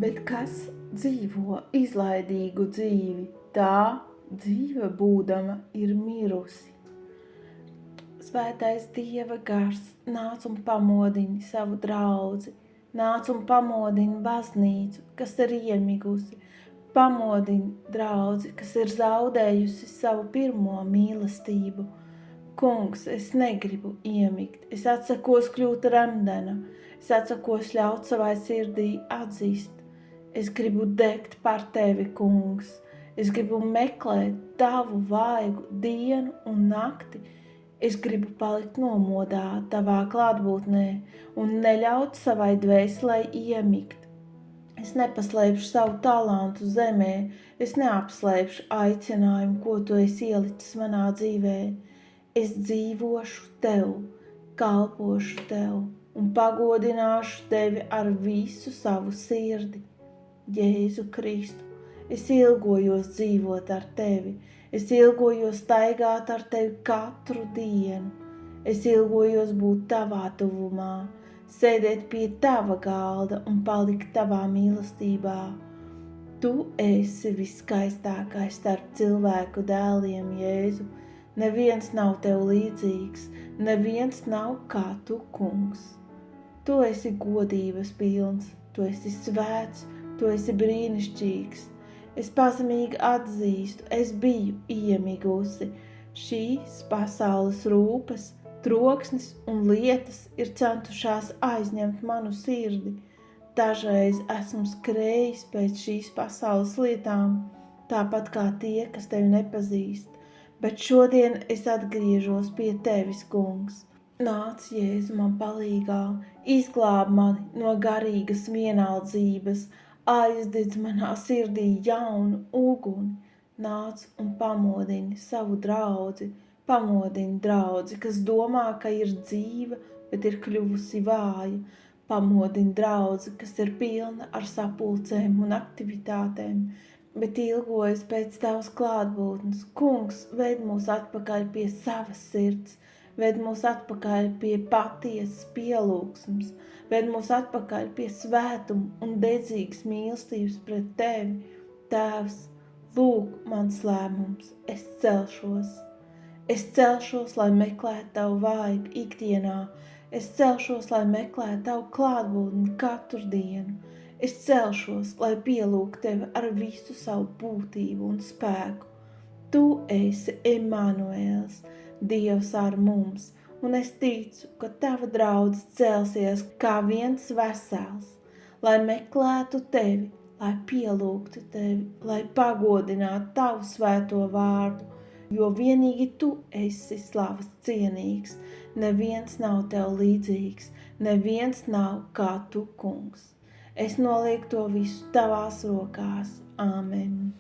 Bet kas dzīvo izlaidīgu dzīvi, tā dzīve būdama ir mirusi. Svētais Dieva gars nāc un pamodini savu draudzi, nāc un pamodini baznīcu, kas ir iemigusi, pamodini draudzi, kas ir zaudējusi savu pirmo mīlestību. Kungs, es negribu iemigt, es atsakos kļūt remdena, es atsakos ļaut savai sirdī atzīst. Es gribu degt par tevi, kungs, es gribu meklēt tavu vaigu dienu un nakti. Es gribu palikt nomodā tavā klātbūtnē un neļaut savai dvēselei iemigt. Es nepaslēpšu savu talantu zemē, es neapslēpšu aicinājumu, ko tu esi ielicis manā dzīvē. Es dzīvošu tev, kalpošu tev un pagodināšu tevi ar visu savu sirdi. Jēzu Kristu, es ilgojos dzīvot ar tevi. Es ilgojos staigāt ar tevi katru dienu. Es ilgojos būt tavā tuvumā, sēdēt pie tava galda un palikt tavā mīlestībā. Tu esi viskaistākais starp cilvēku dēliem, Jēzu. Neviens nav tev līdzīgs, neviens nav kā tu, kungs. Tu esi godības pilns, tu esi svēts, tu esi brīnišķīgs. Es pazemīgi atzīstu, es biju iemigusi. Šīs pasaules rūpes, troksnis un lietas ir centušās aizņemt manu sirdi. Dažreiz esmu skrējis pēc šīs pasaules lietām, tāpat kā tie, kas tevi nepazīst. Bet šodien es atgriežos pie tevis, kungs. Nāc, Jēzu, man palīgā, izglāb mani no garīgas vienaldzības, aizdedz manā sirdī jaunu uguni, nāc un pamodini savu draudzi, pamodini draudzi, kas domā, ka ir dzīva, bet ir kļuvusi vāja, pamodini draudzi, kas ir pilna ar sapulcēm un aktivitātēm, bet ilgojas pēc tavas klātbūtnes. Kungs, ved mūs atpakaļ pie savas sirds, ved mūs atpakaļ pie patiesas pielūgsmes, ved mūs atpakaļ pie svētuma un dedzīgas mīlestības pret tevi. Tēvs, lūk mans lēmums, es celšos. Es celšos, lai meklētu tavu vaigu ikdienā. Es celšos, lai meklētu tavu klātbūtni katru dienu. Es celšos, lai pielūgtu tevi ar visu savu būtību un spēku. Tu esi Emanuēls, Dievs ar mums, un es ticu, ka tava draudze celsies kā viens vesels, lai meklētu tevi, lai pielūgtu tevi, lai pagodinātu tavu svēto vārdu, jo vienīgi tu esi slavas cienīgs, neviens nav tev līdzīgs, neviens nav kā tu, kungs. Es nolieku to visu tavās rokās. Āmen.